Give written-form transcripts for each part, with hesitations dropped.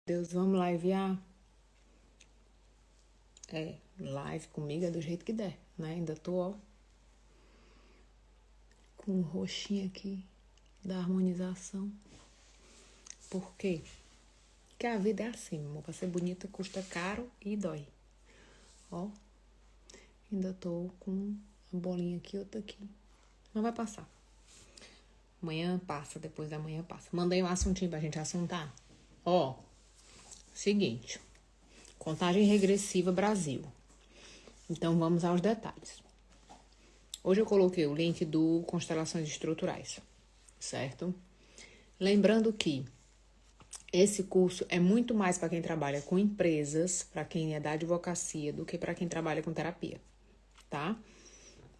Deus, vamos livear? Live comigo é do jeito que der, né? Ainda tô, ó, com um roxinho aqui da harmonização. Por quê? Porque a vida é assim, meu amor. Pra ser bonita custa caro e dói. Ó, ainda tô com uma bolinha aqui, outra aqui. Não vai passar. Amanhã passa, depois da manhã passa. Mandei um assuntinho pra gente assuntar. Ó, seguinte. Contagem regressiva Brasil. Então vamos aos detalhes. Hoje eu coloquei o link do Constelações Estruturais, certo? Lembrando que esse curso é muito mais para quem trabalha com empresas, para quem é da advocacia, do que para quem trabalha com terapia, tá?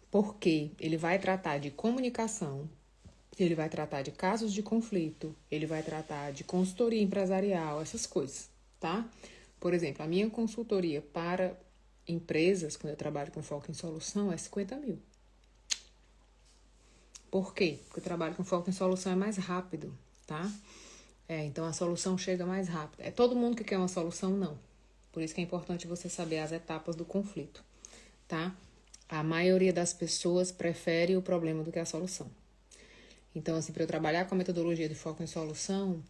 Porque ele vai tratar de comunicação, ele vai tratar de casos de conflito, ele vai tratar de consultoria empresarial, essas coisas, tá? Por exemplo, a minha consultoria para empresas, quando eu trabalho com foco em solução, é 50 mil. Por quê? Porque o trabalho com foco em solução é mais rápido, tá? Então a solução chega mais rápido. É todo mundo que quer uma solução? Não. Por isso que é importante você saber as etapas do conflito, tá? A maioria das pessoas prefere o problema do que a solução. Então, assim, para eu trabalhar com a metodologia de foco em solução,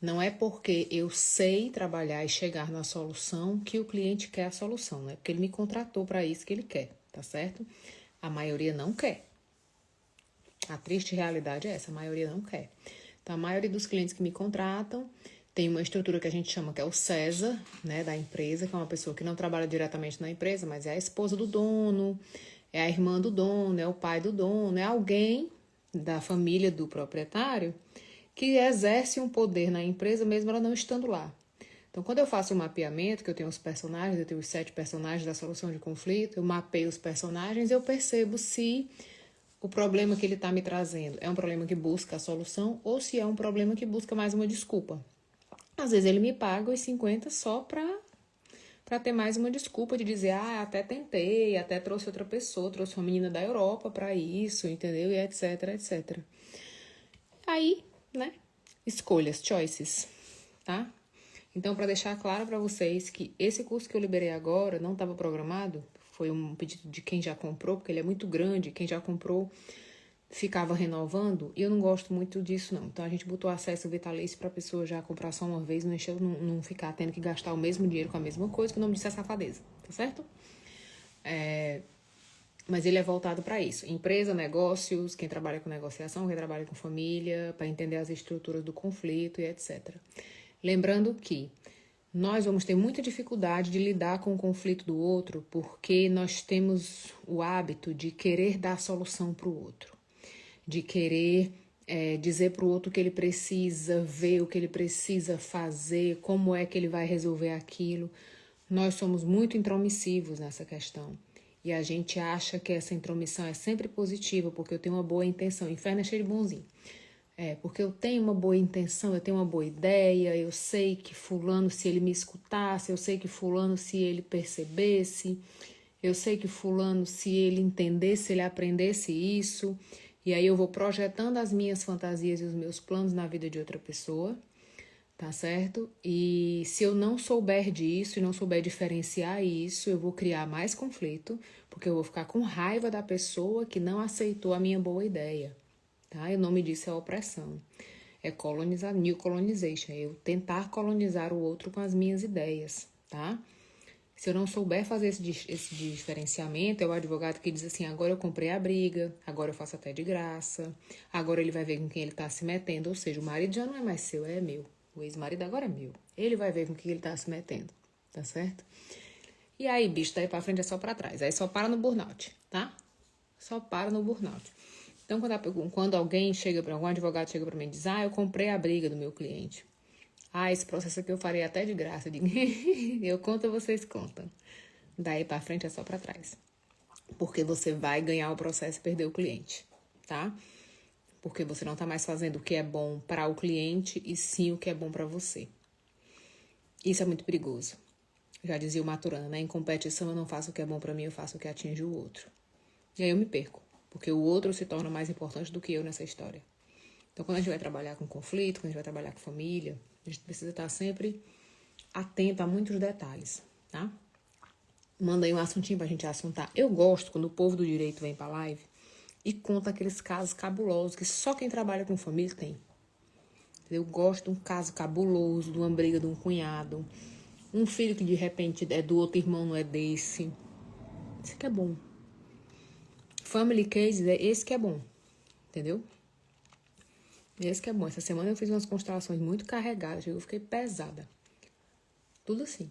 não é porque eu sei trabalhar e chegar na solução que o cliente quer a solução, não é porque ele me contratou para isso que ele quer, tá certo? A maioria não quer. A triste realidade é essa, a maioria não quer. Então, a maioria dos clientes que me contratam tem uma estrutura que a gente chama que é o César, né, da empresa, que é uma pessoa que não trabalha diretamente na empresa, mas é a esposa do dono, é a irmã do dono, é o pai do dono, é alguém da família do proprietário que exerce um poder na empresa mesmo ela não estando lá. Então, quando eu faço um mapeamento, que eu tenho os personagens, eu tenho os 7 personagens da solução de conflito, eu mapeio os personagens, eu percebo se o problema que ele está me trazendo é um problema que busca a solução ou se é um problema que busca mais uma desculpa. Às vezes ele me paga os 50 só para ter mais uma desculpa de dizer, até tentei, até trouxe outra pessoa, trouxe uma menina da Europa para isso, entendeu? E etc, etc. Aí, né? Escolhas, choices, tá? Então, para deixar claro para vocês que esse curso que eu liberei agora não estava programado, foi um pedido de quem já comprou, porque ele é muito grande, quem já comprou ficava renovando, e eu não gosto muito disso, não. Então, a gente botou acesso vitalício para a pessoa já comprar só uma vez, não ficar tendo que gastar o mesmo dinheiro com a mesma coisa, que o nome disso é safadeza, tá certo? Mas ele é voltado para isso. Empresa, negócios, quem trabalha com negociação, quem trabalha com família, para entender as estruturas do conflito e etc. Lembrando que nós vamos ter muita dificuldade de lidar com o conflito do outro porque nós temos o hábito de querer dar solução para o outro, de querer dizer para o outro o que ele precisa ver, o que ele precisa fazer, como é que ele vai resolver aquilo. Nós somos muito intromissivos nessa questão. E a gente acha que essa intromissão é sempre positiva, porque eu tenho uma boa intenção. O inferno é cheio de bonzinho. Porque eu tenho uma boa intenção, eu tenho uma boa ideia, eu sei que fulano, se ele me escutasse, eu sei que fulano, se ele percebesse, eu sei que fulano, se ele entendesse, se ele aprendesse isso, e aí eu vou projetando as minhas fantasias e os meus planos na vida de outra pessoa, tá certo? E se eu não souber disso e não souber diferenciar isso, eu vou criar mais conflito, porque eu vou ficar com raiva da pessoa que não aceitou a minha boa ideia. Tá? E o nome disso é opressão. É colonizar, new colonization. É eu tentar colonizar o outro com as minhas ideias, tá? Se eu não souber fazer esse diferenciamento, é o advogado que diz assim, agora eu comprei a briga, agora eu faço até de graça, agora ele vai ver com quem ele tá se metendo, ou seja, o marido já não é mais seu, é meu. O ex-marido agora é meu. Ele vai ver com quem ele tá se metendo, tá certo? E aí, bicho, daí pra frente é só pra trás. Aí só para no burnout, tá? Só para no burnout. Então, quando alguém algum advogado chega para mim e diz, eu comprei a briga do meu cliente. Esse processo aqui eu farei até de graça. Eu digo, eu conto, vocês contam. Daí para frente é só para trás. Porque você vai ganhar o processo e perder o cliente, tá? Porque você não tá mais fazendo o que é bom para o cliente e sim o que é bom para você. Isso é muito perigoso. Já dizia o Maturana, né? Em competição eu não faço o que é bom para mim, eu faço o que atinge o outro. E aí eu me perco. Porque o outro se torna mais importante do que eu nessa história. Então, quando a gente vai trabalhar com conflito, quando a gente vai trabalhar com família, a gente precisa estar sempre atento a muitos detalhes, tá? Manda aí um assuntinho pra gente assuntar. Eu gosto quando o povo do direito vem pra live e conta aqueles casos cabulosos que só quem trabalha com família tem. Eu gosto de um caso cabuloso, de uma briga de um cunhado, um filho que de repente é do outro irmão, não é desse. Isso que é bom. Family cases, é esse que é bom, entendeu? Esse que é bom. Essa semana eu fiz umas constelações muito carregadas, eu fiquei pesada. Tudo assim.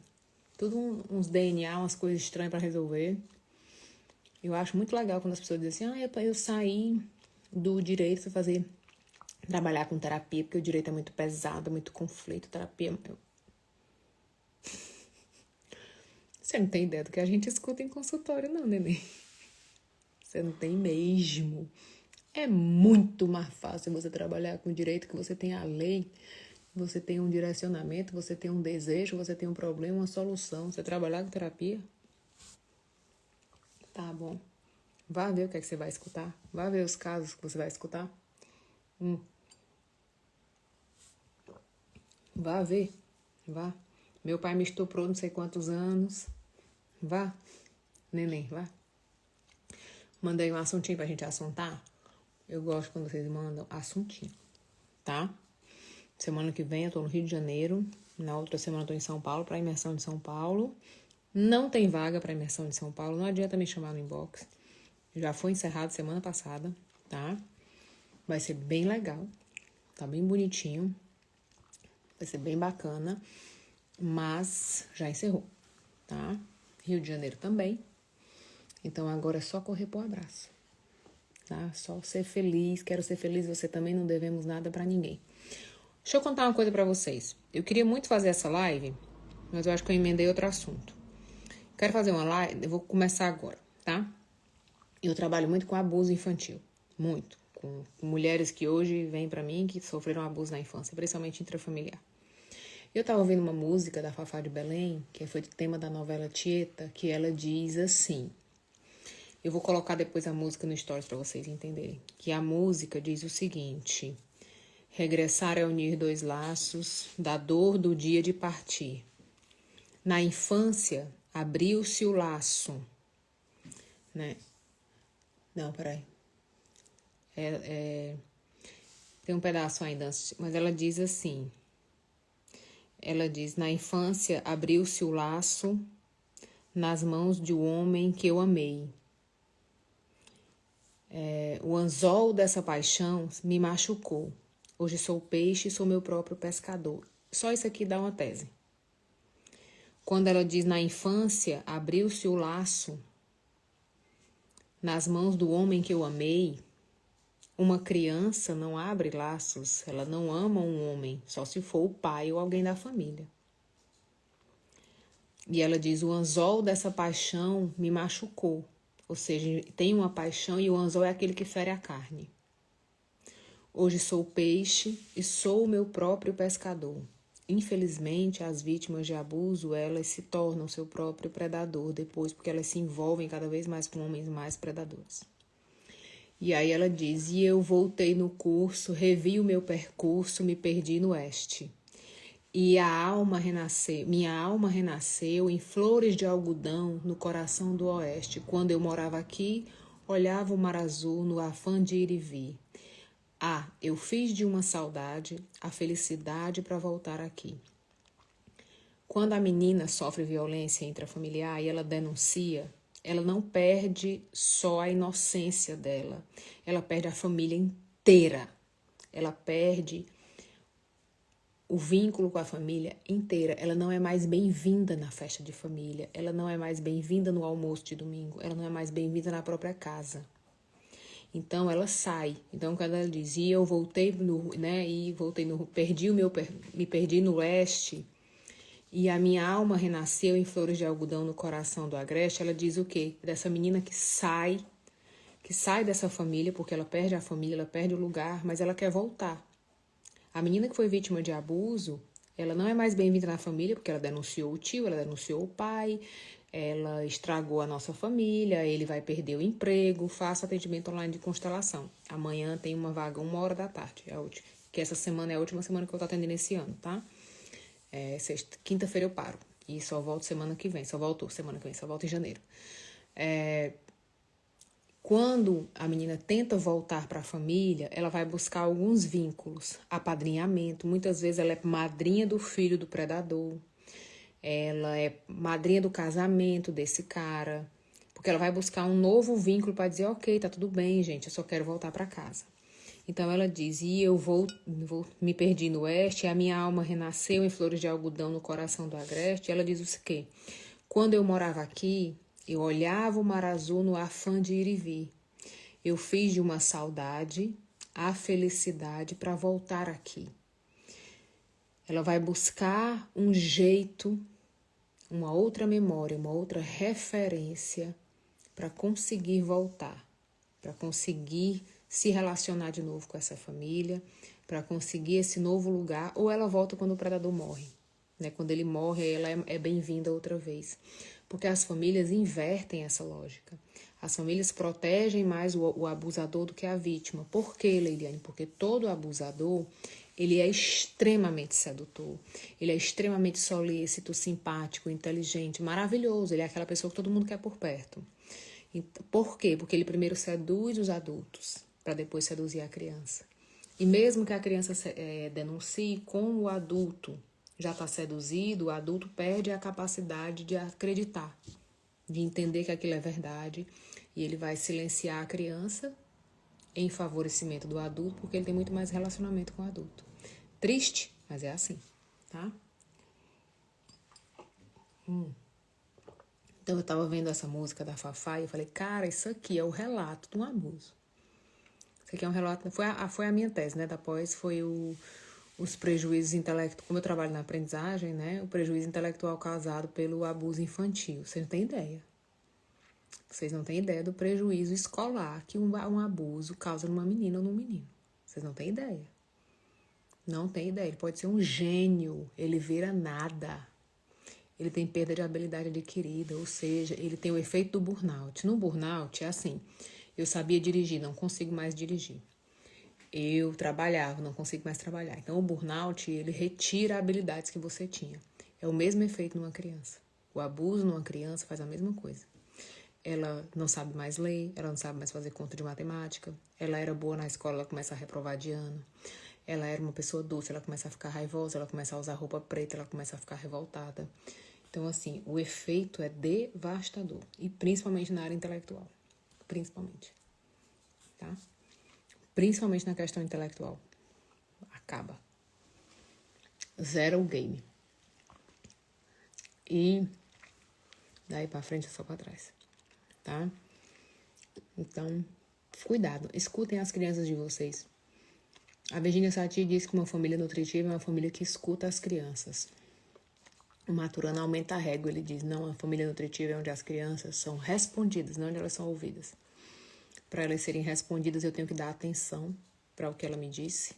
Tudo uns DNA, umas coisas estranhas pra resolver. Eu acho muito legal quando as pessoas dizem assim, eu saí do direito pra trabalhar com terapia, porque o direito é muito pesado, muito conflito, terapia... Você não tem ideia do que a gente escuta em consultório, não, neném. Você não tem mesmo. É muito mais fácil você trabalhar com direito, que você tem a lei, você tem um direcionamento, você tem um desejo, você tem um problema, uma solução. Você trabalhar com terapia, tá bom. Vá ver o que é que você vai escutar. Vá ver os casos que você vai escutar. Vá ver. Vá. Meu pai me estuprou não sei quantos anos. Vá. Neném, vá. Manda aí um assuntinho pra gente assuntar. Eu gosto quando vocês mandam assuntinho, tá? Semana que vem eu tô no Rio de Janeiro. Na outra semana eu tô em São Paulo pra imersão de São Paulo. Não tem vaga pra imersão de São Paulo. Não adianta me chamar no inbox. Já foi encerrado semana passada, tá? Vai ser bem legal. Tá bem bonitinho. Vai ser bem bacana. Mas já encerrou, tá? Rio de Janeiro também. Então agora é só correr pro abraço. Tá? Só ser feliz. Quero ser feliz. Você também, não devemos nada pra ninguém. Deixa eu contar uma coisa pra vocês. Eu queria muito fazer essa live, mas eu acho que eu emendei outro assunto. Quero fazer uma live, eu vou começar agora, tá? Eu trabalho muito com abuso infantil. Muito. Com mulheres que hoje vêm pra mim que sofreram abuso na infância, principalmente intrafamiliar. Eu tava ouvindo uma música da Fafá de Belém, que foi tema da novela Tieta, que ela diz assim... Eu vou colocar depois a música no stories pra vocês entenderem. Que a música diz o seguinte... Regressar é unir dois laços, da dor do dia de partir. Na infância, abriu-se o laço, né? Não, peraí. Tem um pedaço ainda, mas ela diz assim. Ela diz, na infância, abriu-se o laço nas mãos de um homem que eu amei. O anzol dessa paixão me machucou. Hoje sou peixe e sou meu próprio pescador. Só isso aqui dá uma tese. Quando ela diz na infância, abriu-se o laço nas mãos do homem que eu amei, uma criança não abre laços, ela não ama um homem, só se for o pai ou alguém da família. E ela diz, o anzol dessa paixão me machucou. Ou seja, tem uma paixão e o anzol é aquele que fere a carne. Hoje sou peixe e sou o meu próprio pescador. Infelizmente, as vítimas de abuso, elas se tornam seu próprio predador depois, porque elas se envolvem cada vez mais com homens mais predadores. E aí ela diz, e eu voltei no curso, revi o meu percurso, me perdi no oeste. E minha alma renasceu em flores de algodão no coração do oeste. Quando eu morava aqui, olhava o mar azul no afã de ir e vir. Eu fiz de uma saudade a felicidade para voltar aqui. Quando a menina sofre violência intrafamiliar e ela denuncia, ela não perde só a inocência dela, ela perde a família inteira. Ela perde o vínculo com a família inteira. Ela não é mais bem-vinda na festa de família, ela não é mais bem-vinda no almoço de domingo, ela não é mais bem-vinda na própria casa. Então ela sai. Então quando ela diz, e eu voltei me perdi no oeste, e a minha alma renasceu em flores de algodão no coração do agreste, ela diz o quê? Dessa menina que sai dessa família, porque ela perde a família, ela perde o lugar, mas ela quer voltar. A menina que foi vítima de abuso, ela não é mais bem-vinda na família, porque ela denunciou o tio, ela denunciou o pai, ela estragou a nossa família, ele vai perder o emprego, faça atendimento online de constelação. Amanhã tem uma vaga, 1h da tarde, que essa semana é a última semana que eu tô atendendo esse ano, tá? Quinta-feira eu paro. E só volto semana que vem. Só volto em janeiro. Quando a menina tenta voltar para a família, ela vai buscar alguns vínculos, apadrinhamento. Muitas vezes ela é madrinha do filho do predador, ela é madrinha do casamento desse cara, porque ela vai buscar um novo vínculo para dizer, ok, tá tudo bem, gente, eu só quero voltar para casa. Então ela diz, e eu me perdi no oeste, a minha alma renasceu em flores de algodão no coração do agreste. E ela diz o quê? Quando eu morava aqui, eu olhava o mar azul no afã de ir e vir. Eu fiz de uma saudade a felicidade para voltar aqui. Ela vai buscar um jeito, uma outra memória, uma outra referência para conseguir voltar, para conseguir se relacionar de novo com essa família, para conseguir esse novo lugar, ou ela volta quando o predador morre. Né? Quando ele morre, ela é bem-vinda outra vez. Porque as famílias invertem essa lógica. As famílias protegem mais o abusador do que a vítima. Por quê, Leiliane? Porque todo abusador, ele é extremamente sedutor. Ele é extremamente solícito, simpático, inteligente, maravilhoso. Ele é aquela pessoa que todo mundo quer por perto. Por quê? Porque ele primeiro seduz os adultos, para depois seduzir a criança. E mesmo que a criança denuncie com o adulto, já está seduzido, o adulto perde a capacidade de acreditar, de entender que aquilo é verdade, e ele vai silenciar a criança em favorecimento do adulto, porque ele tem muito mais relacionamento com o adulto. Triste, mas é assim, tá? Então eu estava vendo essa música da Fafá e eu falei, cara, isso aqui é o relato de um abuso. Isso aqui é um relato, foi a minha tese, né, da pós, foi os prejuízos intelectuais, como eu trabalho na aprendizagem, né? O prejuízo intelectual causado pelo abuso infantil. Vocês não têm ideia. Vocês não têm ideia do prejuízo escolar que um abuso causa numa menina ou num menino. Vocês não têm ideia. Não tem ideia. Ele pode ser um gênio, ele vira nada. Ele tem perda de habilidade adquirida, ou seja, ele tem o efeito do burnout. No burnout é assim, eu sabia dirigir, não consigo mais dirigir. Eu trabalhava, não consigo mais trabalhar. Então, o burnout, ele retira habilidades que você tinha. É o mesmo efeito numa criança. O abuso numa criança faz a mesma coisa. Ela não sabe mais ler, ela não sabe mais fazer conta de matemática. Ela era boa na escola, ela começa a reprovar de ano. Ela era uma pessoa doce, ela começa a ficar raivosa, ela começa a usar roupa preta, ela começa a ficar revoltada. Então, assim, o efeito é devastador. E principalmente na área intelectual. Principalmente. Tá? Principalmente na questão intelectual. Acaba. Zero o game. E daí pra frente é só pra trás. Tá? Então, cuidado. Escutem as crianças de vocês. A Virginia Satir diz que uma família nutritiva é uma família que escuta as crianças. O Maturana aumenta a régua. Ele diz, não, a família nutritiva é onde as crianças são respondidas, não onde elas são ouvidas. Para elas serem respondidas, eu tenho que dar atenção para o que ela me disse,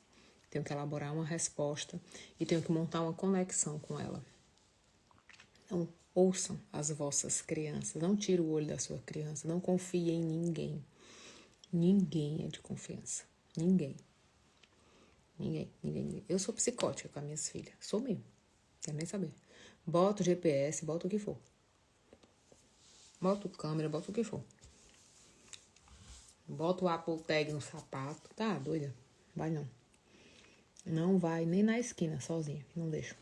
tenho que elaborar uma resposta e tenho que montar uma conexão com ela. Então, ouçam as vossas crianças, não tire o olho da sua criança, não confie em ninguém. Ninguém é de confiança. Ninguém. Eu sou psicótica com as minhas filhas, sou mesmo, quero nem saber. Bota o GPS, bota o que for. Bota o câmera, bota o que for. Bota o Apple Tag no sapato. Tá doida? Vai não. Não vai nem na esquina sozinha. Não deixo.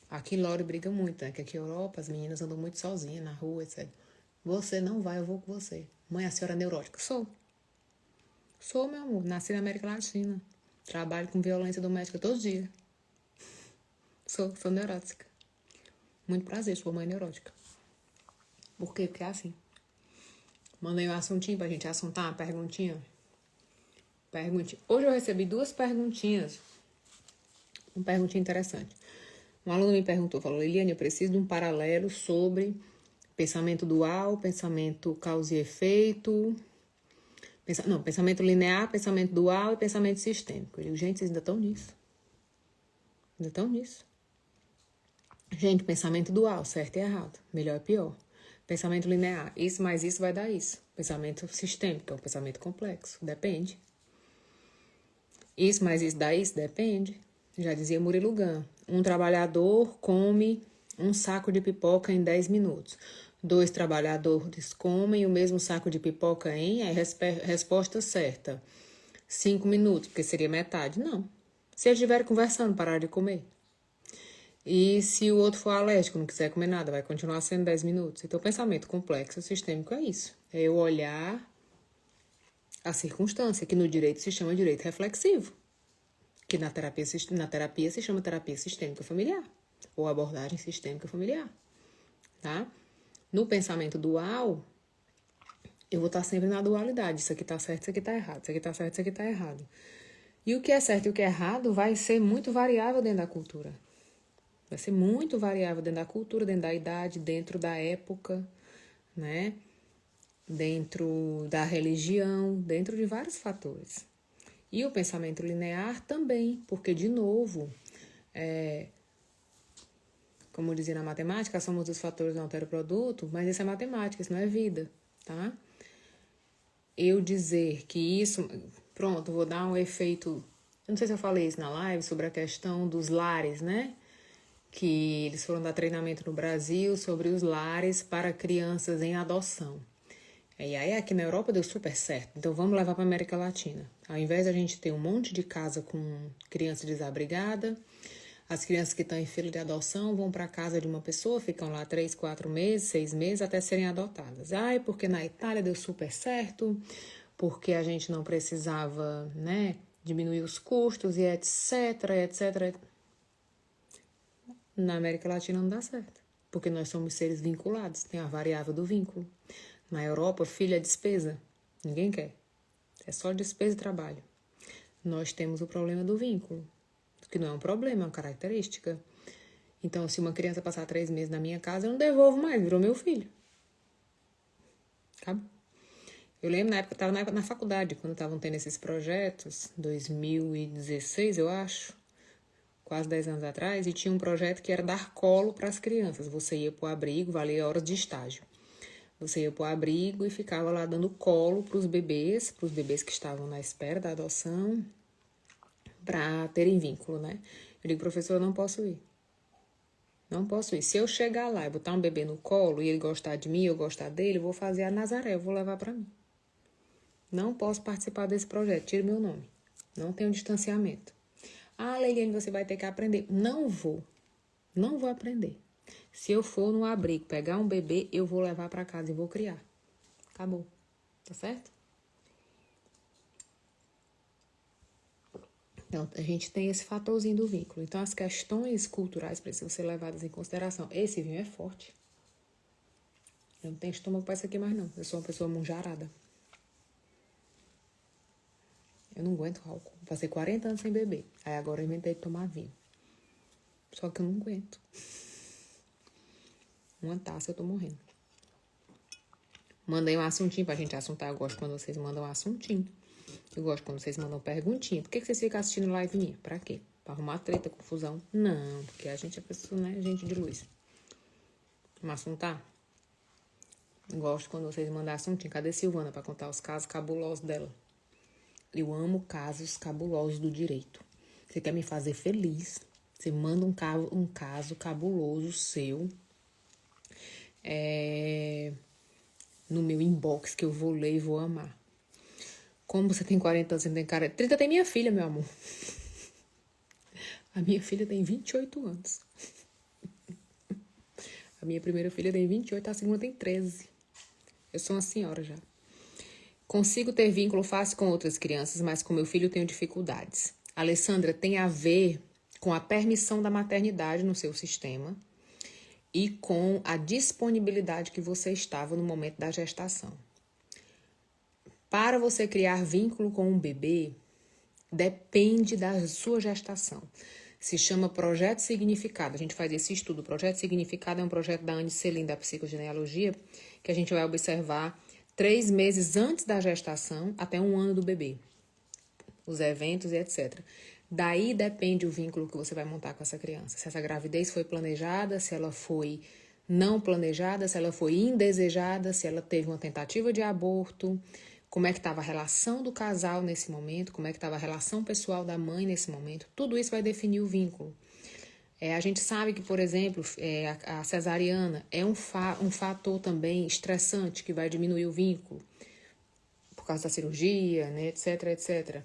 Aqui Lore briga muito, né? Que aqui na Europa as meninas andam muito sozinhas na rua, etc. Você não vai, eu vou com você. Mãe, a senhora é neurótica? Sou. Sou, meu amor. Nasci na América Latina. Trabalho com violência doméstica todos os dias. Sou neurótica. Muito prazer, sou mãe neurótica. Por quê? Porque é assim. Mandei um assuntinho pra gente assuntar, uma perguntinha. Hoje eu recebi 2 perguntinhas. Uma perguntinha interessante. Um aluno me perguntou, falou, Liliane, eu preciso de um paralelo sobre pensamento dual, pensamento causa e efeito, pensamento linear, pensamento dual e pensamento sistêmico. Eu digo, gente, vocês ainda estão nisso. Gente, pensamento dual, certo e errado, melhor e pior. Pensamento linear, isso mais isso vai dar isso. Pensamento sistêmico, é um pensamento complexo, depende. Isso mais isso dá isso, depende. Já dizia Murilo Gun, Um trabalhador come um saco de pipoca em 10 minutos. 2 trabalhadores comem o mesmo saco de pipoca em... resposta certa. 5 minutos, porque seria metade. Não. Se eles estiverem conversando, parar de comer. E se o outro for alérgico, não quiser comer nada, vai continuar sendo 10 minutos. Então, o pensamento complexo sistêmico é isso. É eu olhar a circunstância, que no direito se chama direito reflexivo. Que na terapia se chama terapia sistêmica familiar. Ou abordagem sistêmica familiar. Tá? No pensamento dual, eu vou estar sempre na dualidade. Isso aqui tá certo, isso aqui tá errado. Isso aqui tá certo, isso aqui tá errado. E o que é certo e o que é errado vai ser muito variável dentro da cultura. Vai ser muito variável dentro da cultura, dentro da idade, dentro da época, né? Dentro da religião, dentro de vários fatores. E o pensamento linear também, porque, de novo, como dizia na matemática, somos os fatores não altera o produto, mas isso é matemática, isso não é vida, tá? Eu dizer que isso... Pronto, vou dar um efeito... Eu não sei se eu falei isso na live, sobre a questão dos lares, né? Que eles foram dar treinamento no Brasil sobre os lares para crianças em adoção. E aí aqui na Europa deu super certo, então vamos levar para a América Latina. Ao invés de a gente ter um monte de casa com criança desabrigada, as crianças que estão em fila de adoção vão para a casa de uma pessoa, ficam lá 3, 4 meses, 6 meses, até serem adotadas. Porque na Itália deu super certo, porque a gente não precisava, né, diminuir os custos e etc, etc. Na América Latina não dá certo, porque nós somos seres vinculados, tem a variável do vínculo. Na Europa, filho é despesa, ninguém quer, é só despesa e trabalho. Nós temos o problema do vínculo, que não é um problema, é uma característica. Então, se uma criança passar 3 meses na minha casa, eu não devolvo mais, virou meu filho. Acabou. Eu lembro na época, eu estava na faculdade, quando estavam tendo esses projetos, 2016, eu acho, quase 10 anos atrás, e tinha um projeto que era dar colo para as crianças. Você ia para o abrigo, valia horas de estágio. Você ia para o abrigo e ficava lá dando colo para os bebês que estavam na espera da adoção, para terem vínculo, né? Eu digo, professor, eu não posso ir. Não posso ir. Se eu chegar lá e botar um bebê no colo e ele gostar de mim, eu gostar dele, eu vou fazer a Nazaré, eu vou levar para mim. Não posso participar desse projeto, tire meu nome. Não tenho distanciamento. Leiliane, você vai ter que aprender. Não vou aprender. Se eu for no abrigo pegar um bebê, eu vou levar para casa e vou criar. Acabou. Tá certo? Então, a gente tem esse fatorzinho do vínculo. Então, as questões culturais precisam ser levadas em consideração. Esse vinho é forte. Eu não tenho estômago para isso aqui mais, não. Eu sou uma pessoa munjarada. Eu não aguento álcool. Passei 40 anos sem beber. Aí agora eu inventei de tomar vinho. Só que eu não aguento. Uma taça eu tô morrendo. Mandei um assuntinho pra gente assuntar. Eu gosto quando vocês mandam um assuntinho. Eu gosto quando vocês mandam perguntinha. Por que vocês ficam assistindo live minha? Pra quê? Pra arrumar treta, confusão? Não, porque a gente é pessoa, né? Gente de luz. Vamos assuntar? Eu gosto quando vocês mandam assuntinho. Cadê Silvana pra contar os casos cabulosos dela? Eu amo casos cabulosos do direito. Você quer me fazer feliz? Você manda um caso cabuloso seu no meu inbox, que eu vou ler e vou amar. Como você tem 40 anos, você tem cara... 30 tem minha filha, meu amor. A minha filha tem 28 anos. A minha primeira filha tem 28, a segunda tem 13. Eu sou uma senhora já. Consigo ter vínculo fácil com outras crianças, mas com meu filho tenho dificuldades. Alessandra, tem a ver com a permissão da maternidade no seu sistema e com a disponibilidade que você estava no momento da gestação. Para você criar vínculo com um bebê, depende da sua gestação. Se chama Projeto Significado. A gente faz esse estudo. O Projeto Significado é um projeto da Anne Celine, da psicogenealogia, que a gente vai observar 3 meses antes da gestação até 1 ano do bebê. Os eventos e etc. Daí depende o vínculo que você vai montar com essa criança. Se essa gravidez foi planejada, se ela foi não planejada, se ela foi indesejada, se ela teve uma tentativa de aborto, como é que estava a relação do casal nesse momento, como é que estava a relação pessoal da mãe nesse momento. Tudo isso vai definir o vínculo. A gente sabe que, por exemplo, a cesariana é um fator também estressante que vai diminuir o vínculo por causa da cirurgia, né, etc, etc.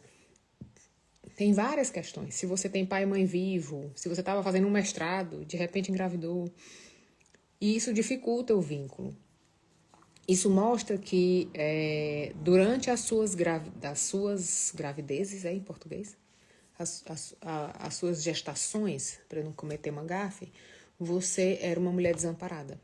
Tem várias questões. Se você tem pai e mãe vivo, se você estava fazendo um mestrado, de repente engravidou, e isso dificulta o vínculo. Isso mostra que durante as suas gravidezes, em português, as suas gestações, para não cometer uma gafe, você era uma mulher desamparada.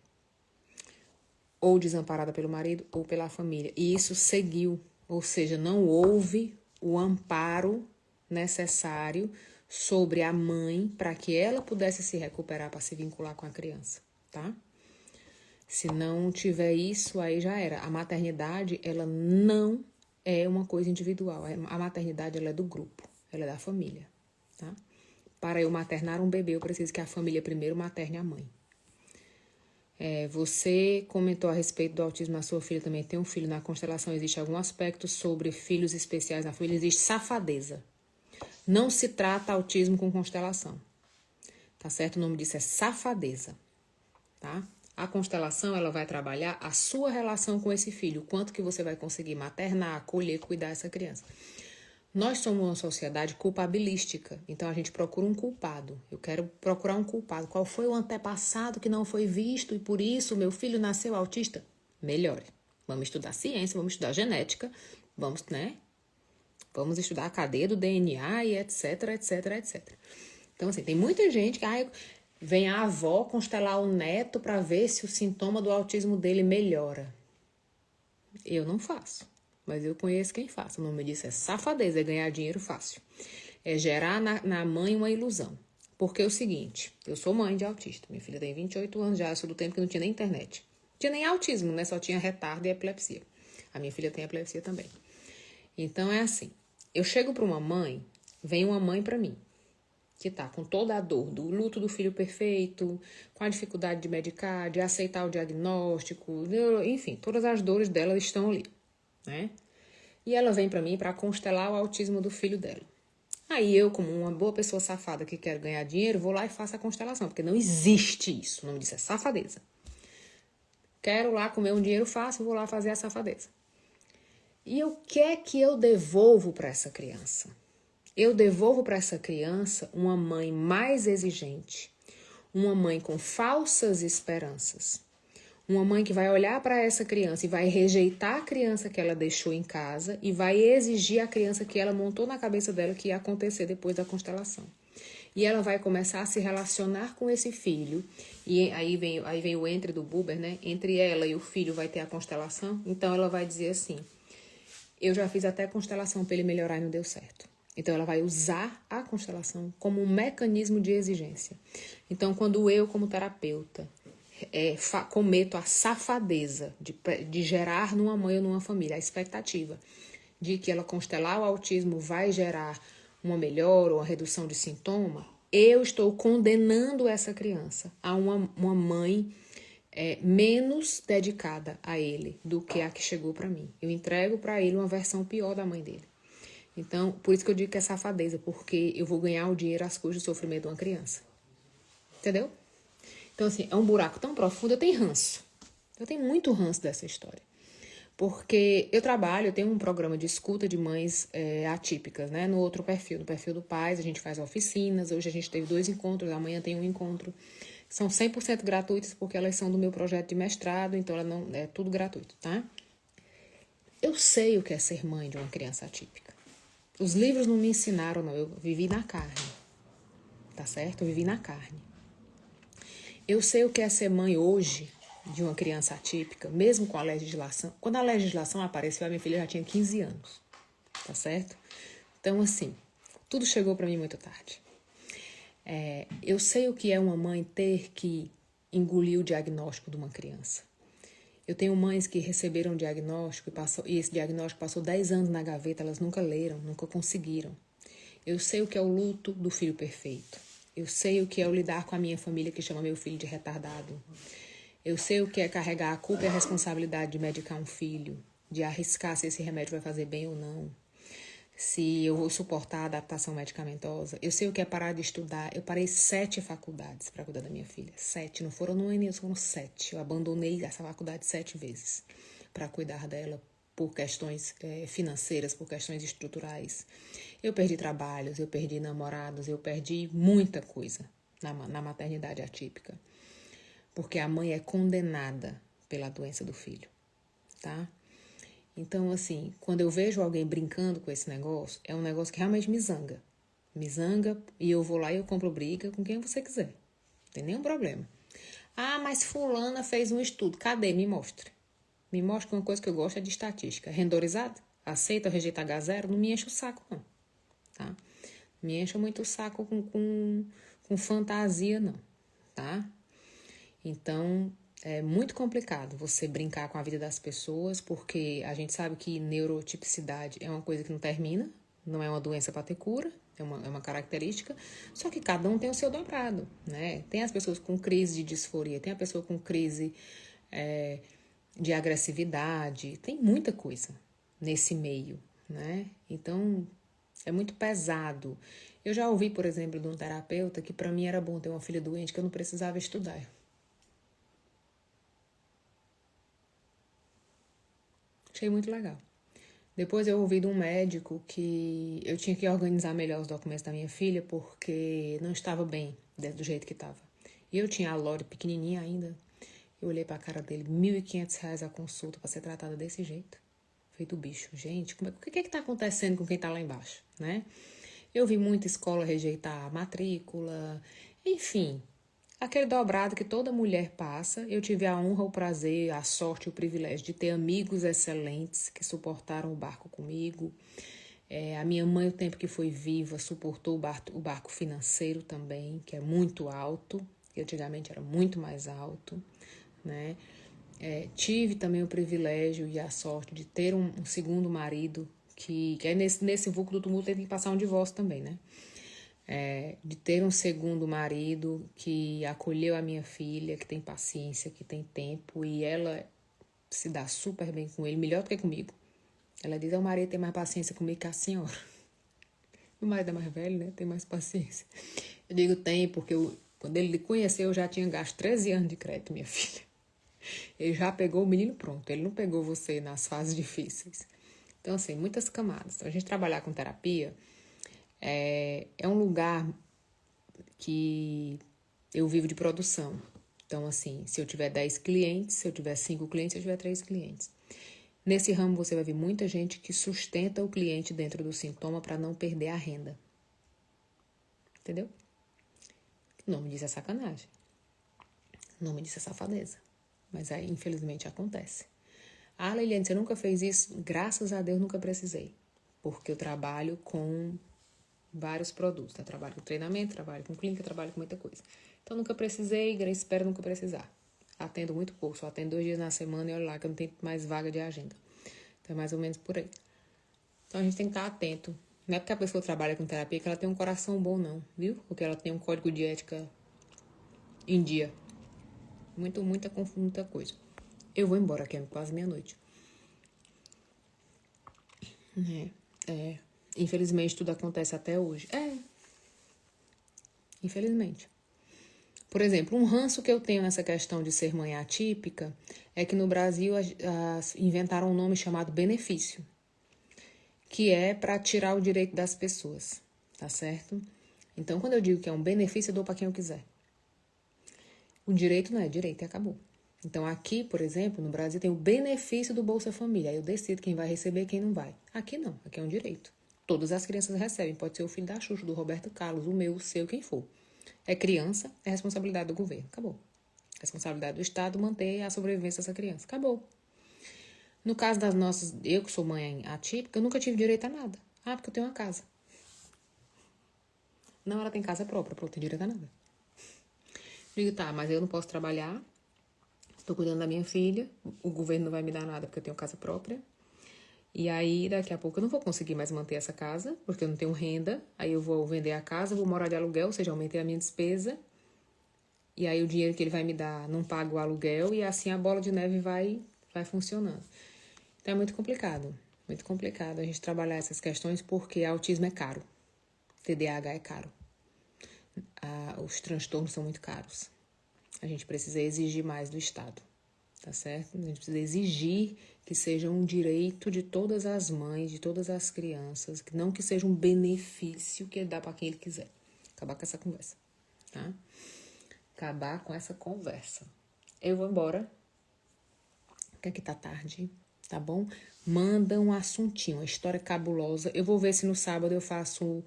Ou desamparada pelo marido ou pela família. E isso seguiu, ou seja, não houve o amparo necessário sobre a mãe para que ela pudesse se recuperar para se vincular com a criança, tá? Se não tiver isso, aí já era. A maternidade, ela não é uma coisa individual. A maternidade, ela é do grupo, ela é da família, tá? Para eu maternar um bebê, eu preciso que a família primeiro materne a mãe. Você comentou a respeito do autismo, a sua filha também tem um filho. Na constelação existe algum aspecto sobre filhos especiais na família? Existe safadeza. Não se trata autismo com constelação, tá certo? O nome disso é safadeza, tá? A constelação, ela vai trabalhar a sua relação com esse filho, o quanto que você vai conseguir maternar, acolher, cuidar dessa criança. Nós somos uma sociedade culpabilística, então a gente procura um culpado. Eu quero procurar um culpado. Qual foi o antepassado que não foi visto e por isso meu filho nasceu autista? Melhore. Vamos estudar ciência, vamos estudar genética, vamos, né? Vamos estudar a cadeia do DNA e etc, etc, etc. Então, assim, tem muita gente que vem a avó constelar o neto para ver se o sintoma do autismo dele melhora. Eu não faço, mas eu conheço quem faz. O nome disso é safadeza, é ganhar dinheiro fácil. É gerar na mãe uma ilusão. Porque é o seguinte, eu sou mãe de autista. Minha filha tem 28 anos já, eu sou do tempo que não tinha nem internet. Não tinha nem autismo, né? Só tinha retardo e epilepsia. A minha filha tem epilepsia também. Então é assim, eu chego para uma mãe, vem uma mãe para mim, que tá com toda a dor do luto do filho perfeito, com a dificuldade de medicar, de aceitar o diagnóstico, enfim, todas as dores dela estão ali, né? E ela vem para mim para constelar o autismo do filho dela. Aí eu, como uma boa pessoa safada que quer ganhar dinheiro, vou lá e faço a constelação, porque não existe isso, o nome disso é safadeza. Quero lá comer um dinheiro fácil, vou lá fazer a safadeza. E o que é que eu devolvo para essa criança? Eu devolvo para essa criança uma mãe mais exigente, uma mãe com falsas esperanças, uma mãe que vai olhar para essa criança e vai rejeitar a criança que ela deixou em casa e vai exigir a criança que ela montou na cabeça dela que ia acontecer depois da constelação. E ela vai começar a se relacionar com esse filho, e aí vem o entre do Buber, né? Entre ela e o filho vai ter a constelação, então ela vai dizer assim, eu já fiz até constelação para ele melhorar e não deu certo. Então, ela vai usar a constelação como um mecanismo de exigência. Então, quando eu, como terapeuta, cometo a safadeza de gerar numa mãe ou numa família a expectativa de que ela constelar o autismo vai gerar uma melhora ou uma redução de sintoma, eu estou condenando essa criança a uma mãe menos dedicada a ele do que a que chegou para mim. Eu entrego para ele uma versão pior da mãe dele. Então, por isso que eu digo que é safadeza, porque eu vou ganhar o dinheiro às custas do sofrimento de uma criança. Entendeu? Então, assim, é um buraco tão profundo, eu tenho ranço. Eu tenho muito ranço dessa história. Porque eu tenho um programa de escuta de mães atípicas, né? No outro perfil, no perfil do Pais, a gente faz oficinas. Hoje a gente teve 2 encontros, amanhã tem um encontro. São 100% gratuitas, porque elas são do meu projeto de mestrado, então ela não é tudo gratuito, tá? Eu sei o que é ser mãe de uma criança atípica. Os livros não me ensinaram, não. Eu vivi na carne, tá certo? Eu vivi na carne. Eu sei o que é ser mãe hoje de uma criança atípica, mesmo com a legislação. Quando a legislação apareceu, a minha filha já tinha 15 anos, tá certo? Então, assim, tudo chegou para mim muito tarde. Eu sei o que é uma mãe ter que engolir o diagnóstico de uma criança. Eu tenho mães que receberam diagnóstico e esse diagnóstico passou 10 anos na gaveta, elas nunca leram, nunca conseguiram. Eu sei o que é o luto do filho perfeito. Eu sei o que é o lidar com a minha família que chama meu filho de retardado. Eu sei o que é carregar a culpa e a responsabilidade de medicar um filho, de arriscar se esse remédio vai fazer bem ou não. se eu vou suportar a adaptação medicamentosa. Eu sei o que é parar de estudar. Eu parei 7 faculdades para cuidar da minha filha. 7, não foram no ano, foram 7. Eu abandonei essa faculdade 7 vezes para cuidar dela por questões financeiras, por questões estruturais. Eu perdi trabalhos, eu perdi namorados, eu perdi muita coisa na maternidade atípica. Porque a mãe é condenada pela doença do filho, tá? Então, assim, quando eu vejo alguém brincando com esse negócio, é um negócio que realmente me zanga. Me zanga e eu vou lá e eu compro briga com quem você quiser. Não tem nenhum problema. Ah, mas fulana fez um estudo. Cadê? Me mostre. Me mostre que uma coisa que eu gosto é de estatística. Rendorizado? Aceita ou rejeita H0? Não me enche o saco, não. Tá? Me enche muito o saco com fantasia, não. Tá? Então, é muito complicado você brincar com a vida das pessoas, porque a gente sabe que neurotipicidade é uma coisa que não termina, não é uma doença para ter cura, é uma característica, só que cada um tem o seu dobrado, né? Tem as pessoas com crise de disforia, tem a pessoa com crise de agressividade, tem muita coisa nesse meio, né? Então, é muito pesado. Eu já ouvi, por exemplo, de um terapeuta que para mim era bom ter uma filha doente, que eu não precisava estudar. Achei muito legal. Depois eu ouvi de um médico que eu tinha que organizar melhor os documentos da minha filha porque não estava bem do jeito que estava. E eu tinha a Lore pequenininha ainda. Eu olhei para a cara dele, R$ 1.500 a consulta para ser tratada desse jeito. Feito bicho. Gente, o que é que está acontecendo com quem está lá embaixo, né? Eu vi muita escola rejeitar a matrícula, enfim, aquele dobrado que toda mulher passa. Eu tive a honra, o prazer, a sorte e o privilégio de ter amigos excelentes que suportaram o barco comigo. A minha mãe, o tempo que foi viva, suportou o barco financeiro também, que é muito alto, que antigamente era muito mais alto, né? Tive também o privilégio e a sorte de ter um segundo marido, que é nesse vulco do tumulto tem que passar um divórcio também, né? De ter um segundo marido que acolheu a minha filha, que tem paciência, que tem tempo, e ela se dá super bem com ele, melhor do que comigo. Ela diz, o marido tem mais paciência comigo que a senhora. O marido é mais velho, né? Tem mais paciência. Eu digo, tem, porque quando ele lhe conheceu, eu já tinha gasto 13 anos de crédito, minha filha. Ele já pegou o menino pronto, ele não pegou você nas fases difíceis. Então, assim, muitas camadas. Então, a gente trabalhar com terapia é um lugar que eu vivo de produção. Então, assim, se eu tiver 10 clientes, se eu tiver 5 clientes, se eu tiver 3 clientes. Nesse ramo, você vai ver muita gente que sustenta o cliente dentro do sintoma para não perder a renda. Entendeu? O nome disso é sacanagem. O nome disso é safadeza. Mas aí, infelizmente, acontece. Ah, Leiliane, você nunca fez isso? Graças a Deus, nunca precisei. Porque eu trabalho com vários produtos. Eu trabalho com treinamento, trabalho com clínica, trabalho com muita coisa. Então, nunca precisei, espero nunca precisar. Atendo muito pouco, só atendo 2 dias na semana e olha lá que eu não tenho mais vaga de agenda. Então, é mais ou menos por aí. Então, a gente tem que estar atento. Não é porque a pessoa trabalha com terapia que ela tem um coração bom, não, viu? Porque ela tem um código de ética em dia. Muita coisa. Eu vou embora, que é quase meia-noite. Infelizmente, tudo acontece até hoje. Infelizmente. Por exemplo, um ranço que eu tenho nessa questão de ser mãe atípica é que no Brasil inventaram um nome chamado benefício, que é para tirar o direito das pessoas, tá certo? Então, quando eu digo que é um benefício, eu dou para quem eu quiser. O direito não é direito e acabou. Então, aqui, por exemplo, no Brasil tem o benefício do Bolsa Família. Aí eu decido quem vai receber e quem não vai. Aqui não, aqui é um direito. Todas as crianças recebem. Pode ser o filho da Xuxa, do Roberto Carlos, o meu, o seu, quem for. É criança, é responsabilidade do governo. Acabou. Responsabilidade do Estado manter a sobrevivência dessa criança. Acabou. No caso das nossas, eu que sou mãe atípica, eu nunca tive direito a nada. Ah, porque eu tenho uma casa. Não, ela tem casa própria, para eu ter direito a nada. Digo, tá, mas eu não posso trabalhar, estou cuidando da minha filha, o governo não vai me dar nada porque eu tenho casa própria. E aí, daqui a pouco, eu não vou conseguir mais manter essa casa, porque eu não tenho renda. Aí eu vou vender a casa, vou morar de aluguel, ou seja, aumentei a minha despesa. E aí o dinheiro que ele vai me dar não paga o aluguel e assim a bola de neve vai funcionando. Então é muito complicado. Muito complicado a gente trabalhar essas questões porque autismo é caro. TDAH é caro. Os transtornos são muito caros. A gente precisa exigir mais do Estado, tá certo? A gente precisa exigir que seja um direito de todas as mães, de todas as crianças, não que seja um benefício que ele dá para quem ele quiser. Acabar com essa conversa, tá? Acabar com essa conversa. Eu vou embora, que aqui tá tarde, tá bom? Manda um assuntinho, uma história cabulosa. Eu vou ver se no sábado eu faço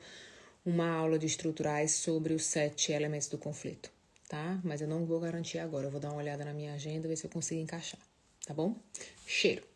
uma aula de estruturais sobre os 7 elementos do conflito, tá? Mas eu não vou garantir agora. Eu vou dar uma olhada na minha agenda, ver se eu consigo encaixar, tá bom? Cheiro!